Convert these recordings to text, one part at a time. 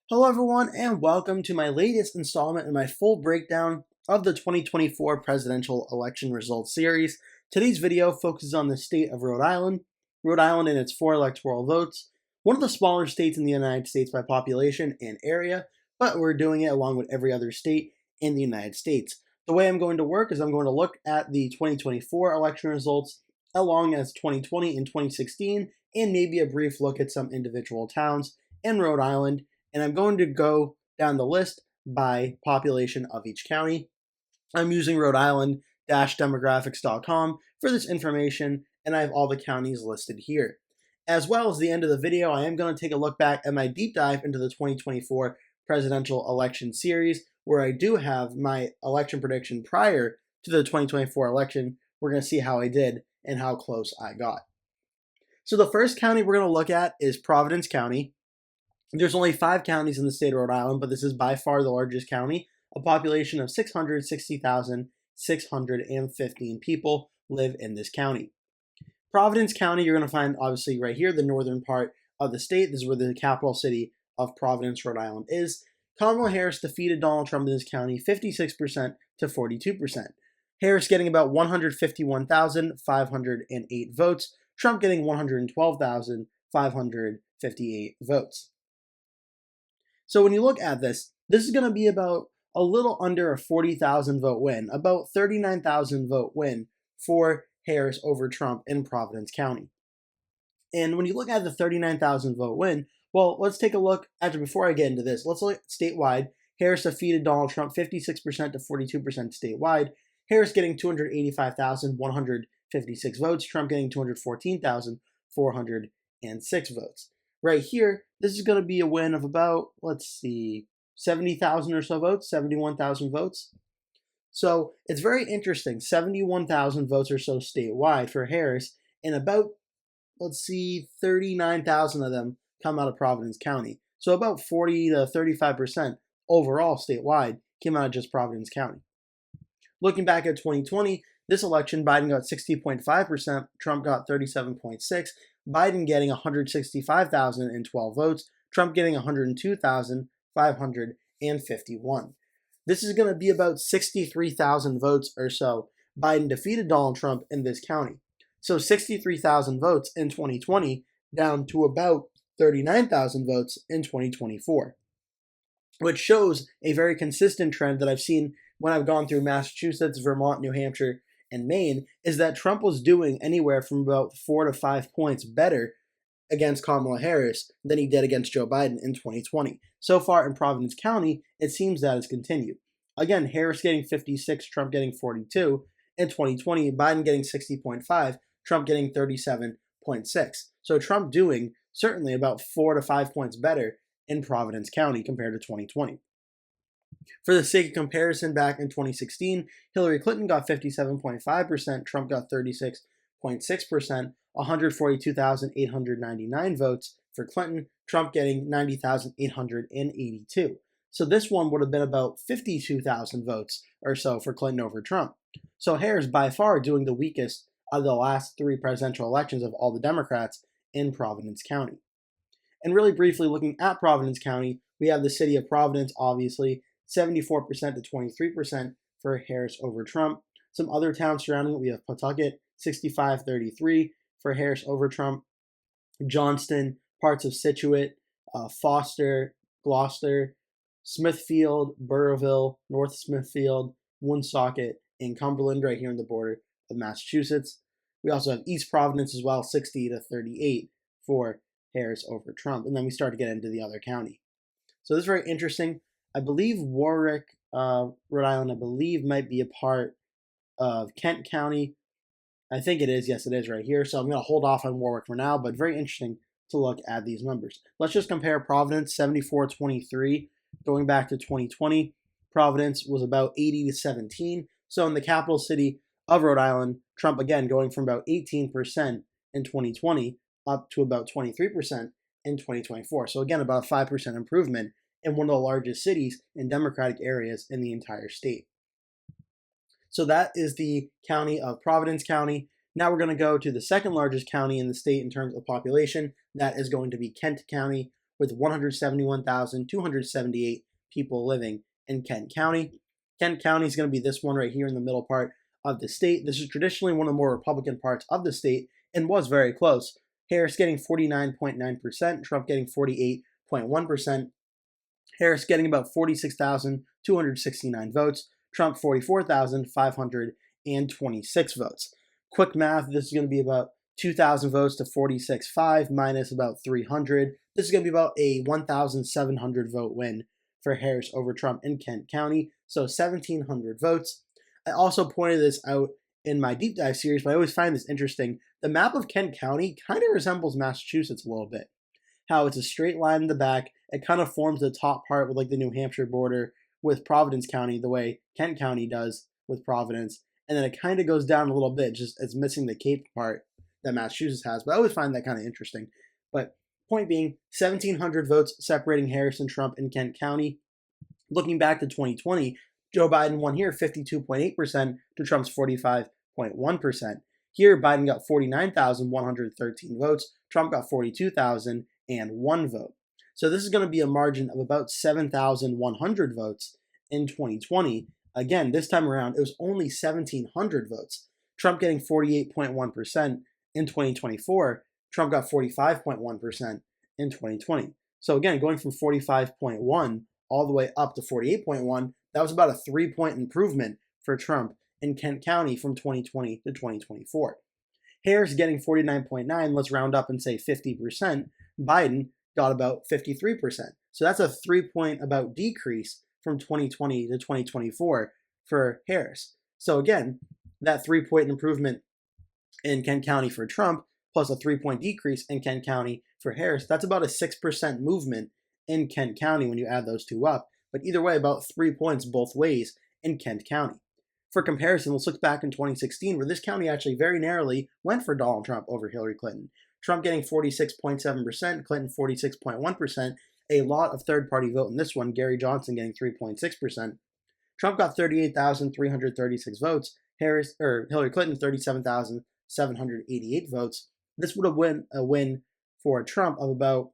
Hello everyone and welcome to my latest installment in my full breakdown of the 2024 presidential election results series. Today's video focuses on the state of Rhode Island. Rhode Island and its 4 electoral votes, one of the smaller states in the United States by population and area, but we're doing it along with every other state in the United States. The way I'm going to work is I'm going to look at the 2024 election results along as 2020 and 2016 and maybe a brief look at some individual towns in Rhode Island. And I'm going to go down the list by population of each county. I'm using Rhode Island-demographics.com for this information, and I have all the counties listed here. As well as the end of the video, I am going to take a look back at my deep dive into the 2024 presidential election series, where I do have my election prediction prior to the 2024 election. We're going to see how I did and how close I got. So the first county we're going to look at is Providence County. There's only 5 counties in the state of Rhode Island, but this is by far the largest county. A population of 660,615 people live in this county. Providence County, you're going to find obviously right here, the northern part of the state. This is where the capital city of Providence, Rhode Island is. Kamala Harris defeated Donald Trump in this county 56% to 42%. Harris getting about 151,508 votes. Trump getting 112,558 votes. So when you look at this is going to be about a little under a 40,000 vote win, about 39,000 vote win for Harris over Trump in Providence County. And when you look at the 39,000 vote win, well, let's take a look, actually before I get into this, let's look at statewide. Harris defeated Donald Trump 56% to 42% statewide. Harris getting 285,156 votes, Trump getting 214,406 votes. Right here, this is going to be a win of about, 70,000 or so votes, 71,000 votes. So it's very interesting, 71,000 votes or so statewide for Harris, and about, 39,000 of them come out of Providence County. So about 40 to 35% overall statewide came out of just Providence County. Looking back at 2020, this election, Biden got 60.5%, Trump got 37.6%. Biden getting 165,012 votes, Trump getting 102,551. This is going to be about 63,000 votes or so. Biden defeated Donald Trump in this county. So 63,000 votes in 2020 down to about 39,000 votes in 2024, which shows a very consistent trend that I've seen when I've gone through Massachusetts, Vermont, New Hampshire, and Maine, is that Trump was doing anywhere from about 4 to 5 points better against Kamala Harris than he did against Joe Biden in 2020. So far in Providence County, it seems that has continued. Again, Harris getting 56, Trump getting 42. In 2020, Biden getting 60.5, Trump getting 37.6. So Trump doing certainly about 4 to 5 points better in Providence County compared to 2020. For the sake of comparison, back in 2016, Hillary Clinton got 57.5%, Trump got 36.6%, 142,899 votes for Clinton, Trump getting 90,882. So this one would have been about 52,000 votes or so for Clinton over Trump. So Harris by far doing the weakest of the last 3 presidential elections of all the Democrats in Providence County. And really briefly looking at Providence County, we have the city of Providence, obviously, 74% to 23% for Harris over Trump. Some other towns surrounding it, we have Pawtucket, 65-33 for Harris over Trump. Johnston, parts of Scituate, Foster, Gloucester, Smithfield, Burrillville, North Smithfield, Woonsocket, and Cumberland right here on the border of Massachusetts. We also have East Providence as well, 60-38 for Harris over Trump. And then we start to get into the other county. So this is very interesting. I believe Warwick, Rhode Island, might be a part of Kent County. I think it is. Yes, it is right here. So I'm going to hold off on Warwick for now, but very interesting to look at these numbers. Let's just compare Providence, 74-23. Going back to 2020, Providence was about 80-17. So in the capital city of Rhode Island, Trump again going from about 18% in 2020 up to about 23% in 2024. So again, about a 5% improvement in one of the largest cities and Democratic areas in the entire state. So that is the county of Providence County. Now we're going to go to the second largest county in the state in terms of population. That is going to be Kent County, with 171,278 people living in Kent County. Kent County is going to be this one right here in the middle part of the state. This is traditionally one of the more Republican parts of the state and was very close. Harris getting 49.9%, Trump getting 48.1%. Harris getting about 46,269 votes, Trump 44,526 votes. Quick math, this is going to be about 2,000 votes to 46.5 minus about 300. This is going to be about a 1,700 vote win for Harris over Trump in Kent County, so 1,700 votes. I also pointed this out in my deep dive series, but I always find this interesting. The map of Kent County kind of resembles Massachusetts a little bit. How it's a straight line in the back. It kind of forms the top part with like the New Hampshire border with Providence County, the way Kent County does with Providence. And then it kind of goes down a little bit, just it's missing the Cape part that Massachusetts has. But I always find that kind of interesting. But point being, 1,700 votes separating Harris and Trump in Kent County. Looking back to 2020, Joe Biden won here 52.8% to Trump's 45.1%. Here, Biden got 49,113 votes. Trump got 42,001 vote. So this is going to be a margin of about 7,100 votes in 2020. Again, this time around, it was only 1,700 votes. Trump getting 48.1% in 2024. Trump got 45.1% in 2020. So again, going from 45.1 all the way up to 48.1, that was about a 3-point improvement for Trump in Kent County from 2020 to 2024. Harris getting 49.9, let's round up and say 50%. Biden got about 53%. So that's a 3-point about decrease from 2020 to 2024 for Harris. So again, that 3-point improvement in Kent County for Trump plus a 3-point decrease in Kent County for Harris, that's about a 6% movement in Kent County when you add those two up. But either way, about 3 points both ways in Kent County. For comparison, let's look back in 2016 where this county actually very narrowly went for Donald Trump over Hillary Clinton. Trump getting 46.7%, Clinton 46.1%, a lot of third-party vote in this one, Gary Johnson getting 3.6%. Trump got 38,336 votes, Hillary Clinton 37,788 votes. This would have been a win for Trump of about,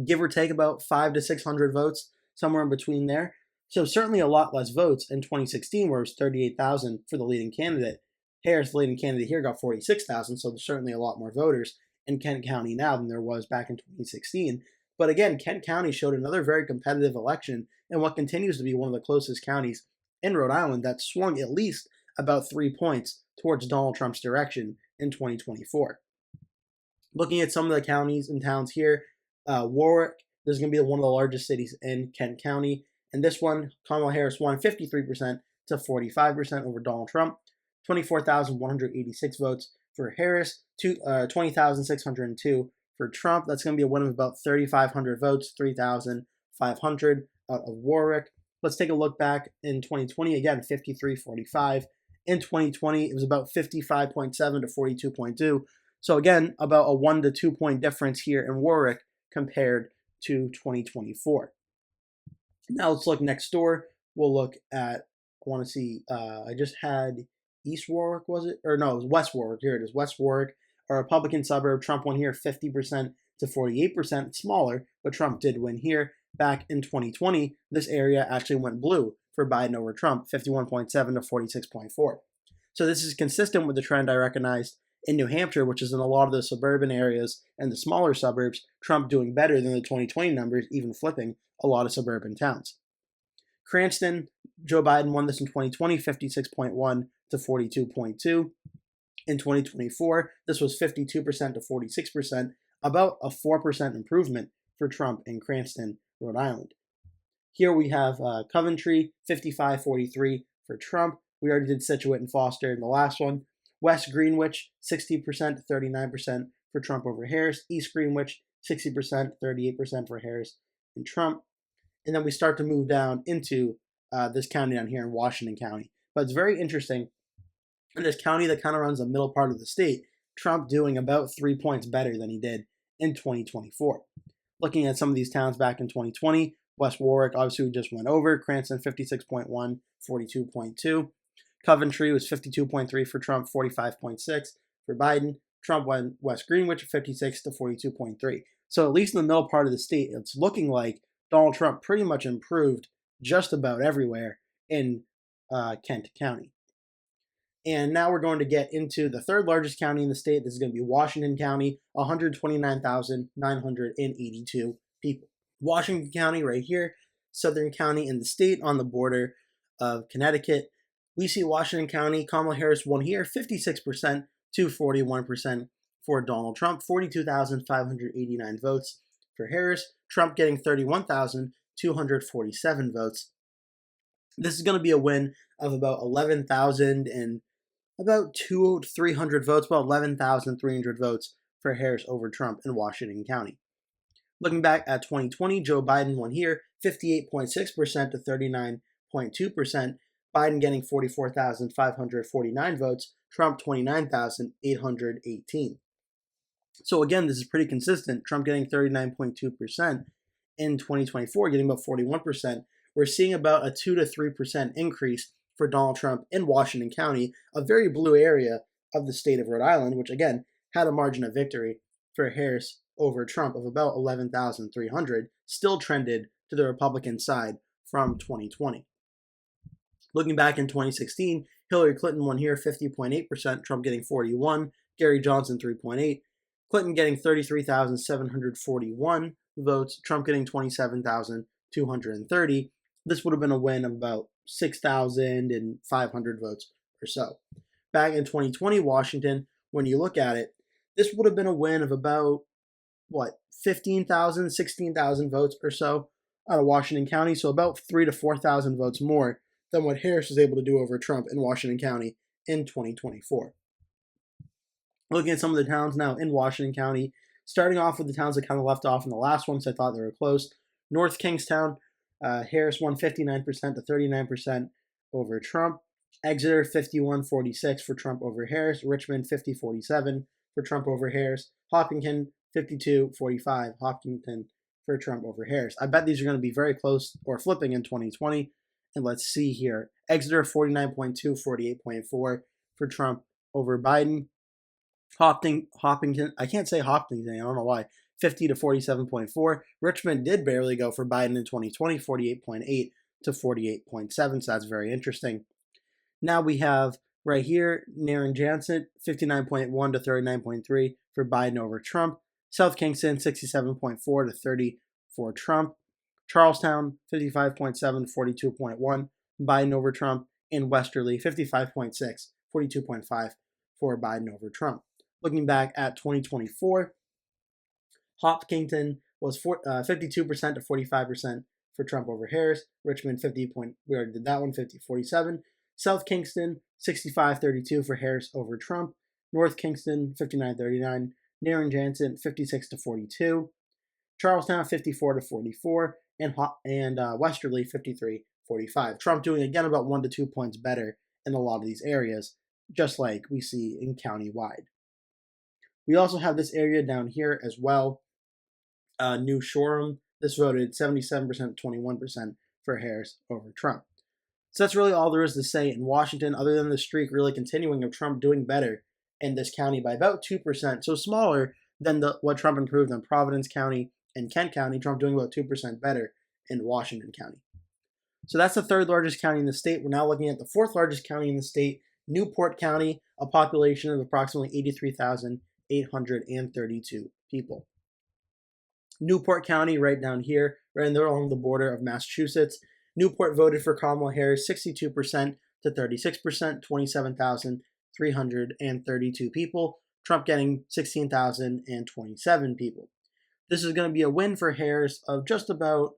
give or take, about 500 to 600 votes, somewhere in between there. So certainly a lot less votes in 2016, where it was 38,000 for the leading candidate. Harris, the leading candidate here, got 46,000, so there's certainly a lot more voters in Kent County now than there was back in 2016. But again, Kent County showed another very competitive election in what continues to be one of the closest counties in Rhode Island that swung at least about 3 points towards Donald Trump's direction in 2024. Looking at some of the counties and towns here, Warwick, this is going to be one of the largest cities in Kent County. And this one, Kamala Harris won 53% to 45% over Donald Trump. 24,186 votes for Harris, 20,602 for Trump. That's going to be a win of about 3,500 votes, 3,500 out of Warwick. Let's take a look back in 2020. Again, 53-45. In 2020, it was about 55.7 to 42.2. So again, about a 1 to 2 point difference here in Warwick compared to 2024. Now let's look next door. We'll look at, I want to see, I just had East Warwick, was it? Or no, it was West Warwick. Here it is, West Warwick, a Republican suburb. Trump won here 50% to 48%, smaller, but Trump did win here. Back in 2020, this area actually went blue for Biden over Trump, 51.7 to 46.4. So this is consistent with the trend I recognized in New Hampshire, which is in a lot of the suburban areas and the smaller suburbs, Trump doing better than the 2020 numbers, even flipping a lot of suburban towns. Cranston, Joe Biden won this in 2020, 56.1 to 42.2. In 2024, this was 52% to 46%, about a 4% improvement for Trump in Cranston, Rhode Island. Here we have Coventry, 55-43 for Trump. We already did Scituate and Foster in the last one. West Greenwich, 60% to 39% for Trump over Harris. East Greenwich, 60%, 38% for Harris and Trump. And then we start to move down into this county down here in Washington County. But it's very interesting. In this county that kind of runs the middle part of the state, Trump doing about 3 points better than he did in 2024. Looking at some of these towns back in 2020, West Warwick, obviously we just went over. Cranston, 56.1, 42.2. Coventry was 52.3 for Trump, 45.6 for Biden. Trump won West Greenwich, 56 to 42.3. So at least in the middle part of the state, it's looking like Donald Trump pretty much improved just about everywhere in Kent County. And now we're going to get into the third largest county in the state. This is going to be Washington County, 129,982 people. Washington County right here, southern county in the state on the border of Connecticut. We see Washington County, Kamala Harris won here 56% to 41% for Donald Trump, 42,589 votes for Harris, Trump getting 31,247 votes. This is going to be a win of about 11,000 and about 300 votes, about 11,300 votes for Harris over Trump in Washington County. Looking back at 2020, Joe Biden won here 58.6% to 39.2%. Biden getting 44,549 votes, Trump 29,818. So again, this is pretty consistent. Trump getting 39.2% in 2024, getting about 41%. We're seeing about a 2 to 3% increase for Donald Trump in Washington County, a very blue area of the state of Rhode Island, which again had a margin of victory for Harris over Trump of about 11,300, still trended to the Republican side from 2020. Looking back in 2016, Hillary Clinton won here 50.8%, Trump getting 41%, Gary Johnson 3.8%, Clinton getting 33,741 votes, Trump getting 27,230. This would have been a win of about 6,500 votes or so. Back in 2020, Washington, when you look at it, this would have been a win of about, 15,000, 16,000 votes or so out of Washington County, so about 3,000 to 4,000 votes more than what Harris was able to do over Trump in Washington County in 2024. Looking at some of the towns now in Washington County, starting off with the towns that kind of left off in the last one, so I thought they were close. North Kingstown, Harris won 59% to 39% over Trump. Exeter 51-46 for Trump over Harris. Richmond 50-47 for Trump over Harris. Hopkinton 52-45 Hopkinton for Trump over Harris. I bet these are going to be very close or flipping in 2020. And let's see here. Exeter 49.2, 48.4 for Trump over Biden. Hopkinton, I can't say Hopkinton, I don't know why. 50 to 47.4. Richmond did barely go for Biden in 2020, 48.8 to 48.7, so that's very interesting. Now we have right here, Narragansett, 59.1 to 39.3 for Biden over Trump. South Kingston, 67.4 to 30 for Trump. Charlestown, 55.7 to 42.1, Biden over Trump. And Westerly, 55.6, 42.5 for Biden over Trump. Looking back at 2024, Hopkinton was 52% to 45% for Trump over Harris. Richmond, we already did that one, 50-47. South Kingston, 65-32 for Harris over Trump. North Kingston, 59-39. Narragansett, 56 to 42. Charlestown, 54 to 44. And Westerly, 53-45. Trump doing again about 1 to 2 points better in a lot of these areas, just like we see in countywide. We also have this area down here as well. New Shoreham. This voted 77% to 21% for Harris over Trump. So that's really all there is to say in Washington, other than the streak really continuing of Trump doing better in this county by about 2%, so smaller than what Trump improved in Providence County and Kent County. Trump doing about 2% better in Washington County. So that's the third largest county in the state. We're now looking at the fourth largest county in the state, Newport County, a population of approximately 83,832 people. Newport County, right down here, right along the border of Massachusetts. Newport voted for Kamala Harris 62% to 36%, 27,332 people. Trump getting 16,027 people. This is going to be a win for Harris of just about,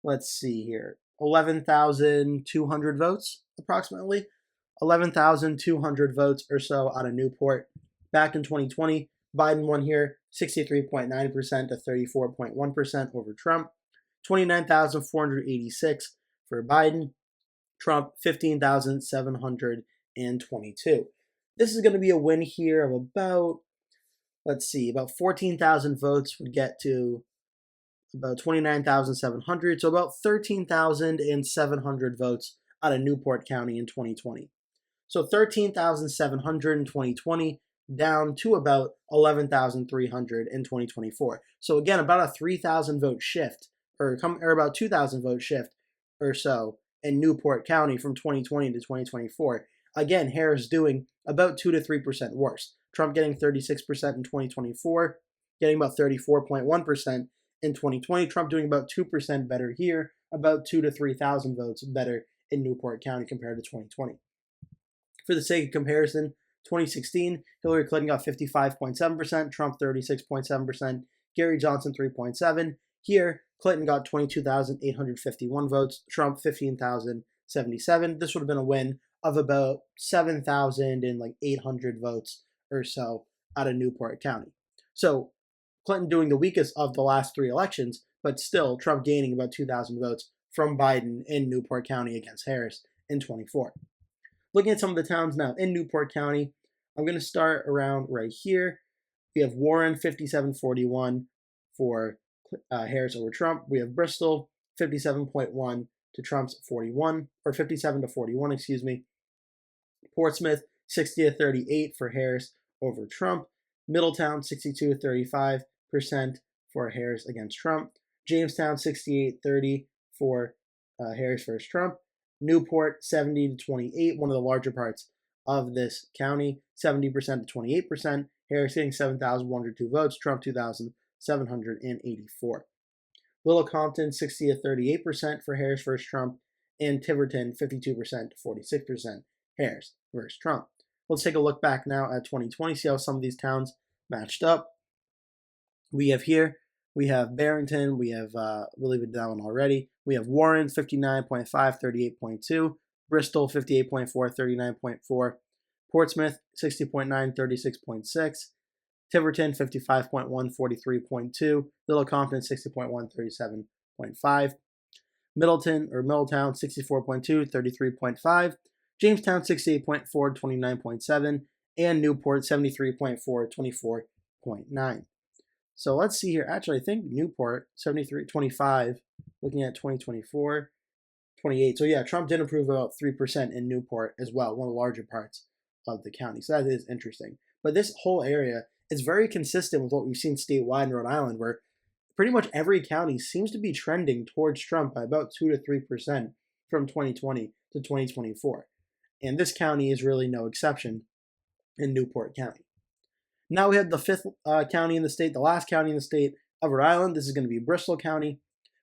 11,200 votes, approximately. 11,200 votes or so out of Newport. Back in 2020, Biden won here 63.9% to 34.1% over Trump. 29,486 for Biden. Trump, 15,722. This is going to be a win here of about, about 14,000 votes would get to about 29,700. So about 13,700 votes out of Newport County in 2020. So 13,700 in 2020 down to about 11,300 in 2024. So again, about a 3,000 vote shift, or about 2,000 vote shift or so in Newport County from 2020 to 2024. Again, Harris doing about 2 to 3% worse. Trump getting 36% in 2024, getting about 34.1% in 2020. Trump doing about 2% better here, about 2 to 3,000 votes better in Newport County compared to 2020. For the sake of comparison, 2016, Hillary Clinton got 55.7%, Trump 36.7%, Gary Johnson 3.7%. Here, Clinton got 22,851 votes, Trump 15,077. This would have been a win of about 7,800 votes or so out of Newport County. So Clinton doing the weakest of the last three elections, but still Trump gaining about 2,000 votes from Biden in Newport County against Harris in 24. Looking at some of the towns now in Newport County, I'm going to start around right here. We have Warren, 57.41 for Harris over Trump. We have Bristol, 57.1 to Trump's 41, or 57 to 41, excuse me. Portsmouth, 60 to 38 for Harris over Trump. Middletown, 62 to 35% for Harris against Trump. Jamestown, 68-30 for Harris versus Trump. Newport, 70 to 28, one of the larger parts of this county, 70% to 28%. Harris getting 7,102 votes, Trump 2,784. Little Compton, 60 to 38% for Harris versus Trump, and Tiverton, 52% to 46% Harris versus Trump. Let's take a look back now at 2020, see how some of these towns matched up. We have Barrington, we have, we'll leave it down already. We have Warren, 59.5, 38.2. Bristol, 58.4, 39.4. Portsmouth, 60.9, 36.6. Tiverton, 55.1, 43.2. Little Compton, 60.1, 37.5. Middletown, 64.2, 33.5. Jamestown, 68.4, 29.7. And Newport, 73.4, 24.9. So let's see here. Actually, I think Newport, 73.25, looking at 2024, 28. So yeah, Trump did improve about 3% in Newport as well, one of the larger parts of the county. So that is interesting. But this whole area is very consistent with what we've seen statewide in Rhode Island, where pretty much every county seems to be trending towards Trump by about 2 to 3% from 2020 to 2024. And this county is really no exception in Newport County. Now we have the fifth county in the state, the last county in the state of Rhode Island. This is going to be Bristol County.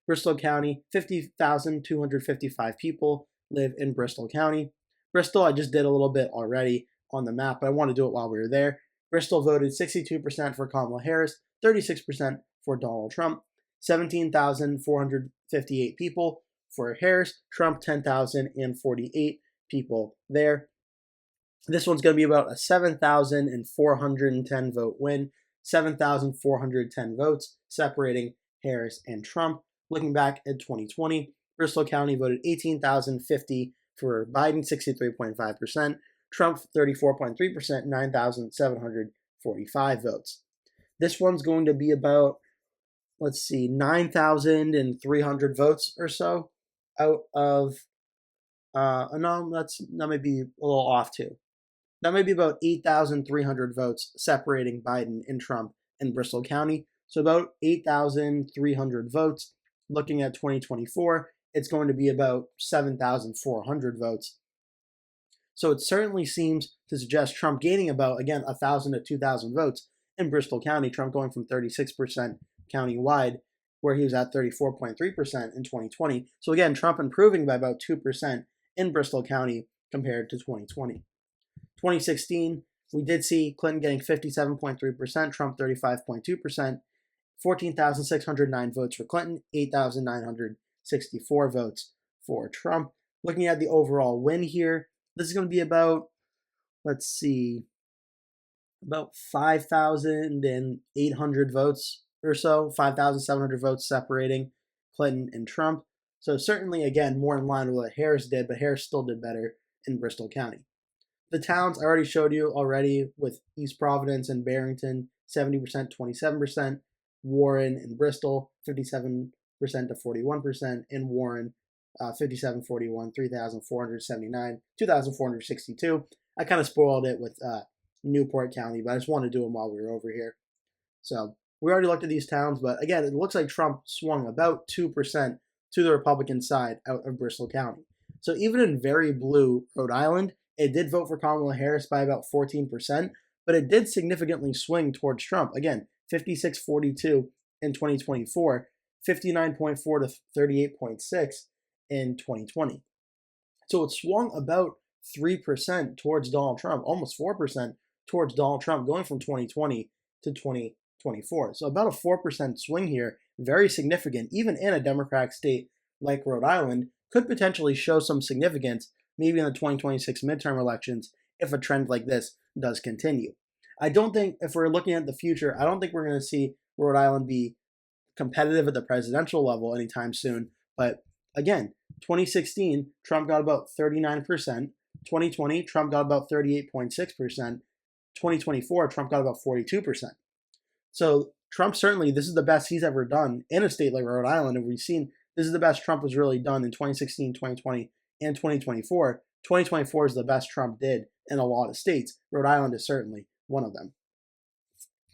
Bristol County, 50,255 people live in Bristol County. Bristol, I just did a little bit already on the map, but I want to do it while we were there. Bristol voted 62% for Kamala Harris, 36% for Donald Trump, 17,458 people for Harris, Trump 10,048 people there. This one's going to be about a 7,410 vote win, 7,410 votes separating Harris and Trump. Looking back at 2020, Bristol County voted 18,050 for Biden, 63.5%, Trump 34.3%, 9,745 votes. This one's going to be about, 9,300 votes or so out of, no, that might be a little off too. That might be about 8,300 votes separating Biden and Trump in Bristol County. So about 8,300 votes. Looking at 2024, it's going to be about 7,400 votes. So it certainly seems to suggest Trump gaining about, again, 1,000 to 2,000 votes in Bristol County. Trump going from 36% countywide, where he was at 34.3% in 2020. So again, Trump improving by about 2% in Bristol County compared to 2020. 2016, we did see Clinton getting 57.3%, Trump 35.2%, 14,609 votes for Clinton, 8,964 votes for Trump. Looking at the overall win here, this is going to be about, about 5,800 votes or so, 5,700 votes separating Clinton and Trump. So certainly, again, more in line with what Harris did, but Harris still did better in Bristol County. The towns I already showed you with East Providence and Barrington, 70%, 27%. Warren and Bristol, 57% to 41%. And Warren, 57-41, 3,479, 2,462. I kind of spoiled it with Newport County, but I just wanted to do them while we were over here. So we already looked at these towns, but again, it looks like Trump swung about 2% to the Republican side out of Bristol County. So even in very blue Rhode Island, it did vote for Kamala Harris by about 14%, but it did significantly swing towards Trump. Again, 56-42 in 2024, 59.4 to 38.6 in 2020. So it swung about 3% towards Donald Trump, almost 4% towards Donald Trump, going from 2020 to 2024. So about a 4% swing here, very significant, even in a Democratic state like Rhode Island, could potentially show some significance maybe in the 2026 midterm elections if a trend like this does continue. I don't think, if we're looking at the future, I don't think we're going to see Rhode Island be competitive at the presidential level anytime soon. But again, 2016, Trump got about 39%. 2020, Trump got about 38.6%. 2024, Trump got about 42%. So Trump certainly, this is the best he's ever done in a state like Rhode Island. And we've seen this is the best Trump has really done in 2016, 2020, and 2024. 2024 is the best Trump did in a lot of states. Rhode Island is certainly one of them.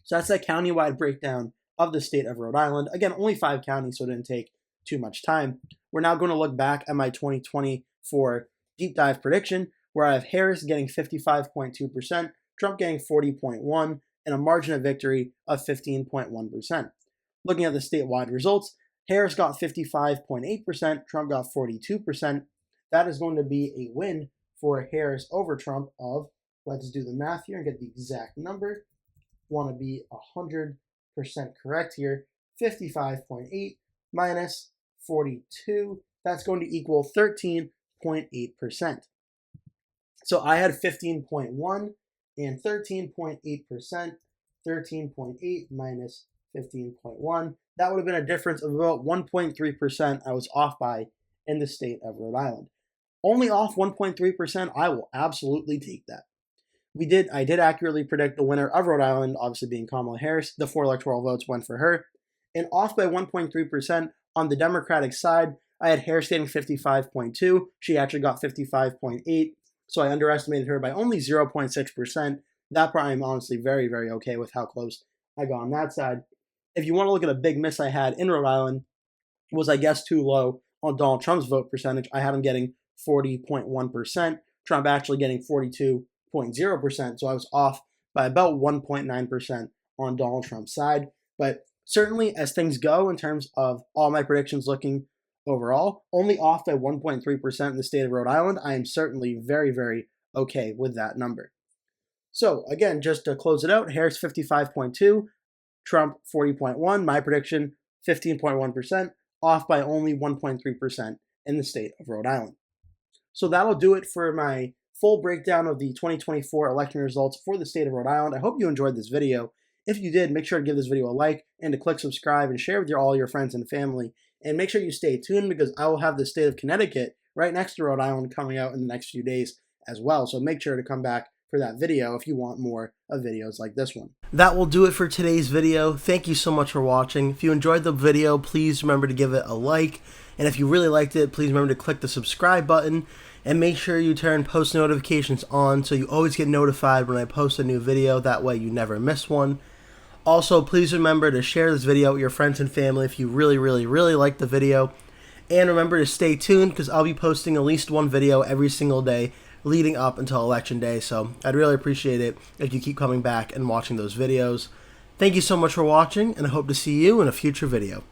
So that's that countywide breakdown of the state of Rhode Island. Again, only 5 counties, so it didn't take too much time. We're now going to look back at my 2024 deep dive prediction, where I have Harris getting 55.2%, Trump getting 40.1%, and a margin of victory of 15.1%. Looking at the statewide results, Harris got 55.8%, Trump got 42%. That is going to be a win for Harris over Trump of, let's do the math here and get the exact number. Want to be 100% correct here. 55.8 minus 42, that's going to equal 13.8%. So I had 15.1 and 13.8%, 13.8 minus 15.1. That would have been a difference of about 1.3% I was off by in the state of Rhode Island. Only off 1.3%, I will absolutely take that. I did accurately predict the winner of Rhode Island, obviously being Kamala Harris. The 4 electoral votes went for her. And off by 1.3% on the Democratic side, I had Harris getting 55.2. She actually got 55.8. So I underestimated her by only 0.6%. That part I'm honestly very, very okay with how close I got on that side. If you want to look at a big miss I had in Rhode Island, was I guess too low on Donald Trump's vote percentage. I had him getting 40.1%. Trump actually getting 42.0%. So I was off by about 1.9% on Donald Trump's side. But certainly as things go in terms of all my predictions looking overall, only off by 1.3% in the state of Rhode Island, I am certainly very, very okay with that number. So again, just to close it out, Harris 55.2, Trump 40.1, my prediction 15.1%, off by only 1.3% in the state of Rhode Island. So that'll do it for my full breakdown of the 2024 election results for the state of Rhode Island. I hope you enjoyed this video. If you did, make sure to give this video a like and to click subscribe and share with all your friends and family. And make sure you stay tuned because I will have the state of Connecticut right next to Rhode Island coming out in the next few days as well. So make sure to come back for that video if you want more of videos like this one. That will do it for today's video. Thank you so much for watching. If you enjoyed the video, please remember to give it a like. And if you really liked it, please remember to click the subscribe button and make sure you turn post notifications on so you always get notified when I post a new video. That way you never miss one. Also, please remember to share this video with your friends and family if you really, really, really like the video. And remember to stay tuned because I'll be posting at least one video every single day leading up until Election Day. So I'd really appreciate it if you keep coming back and watching those videos. Thank you so much for watching, and I hope to see you in a future video.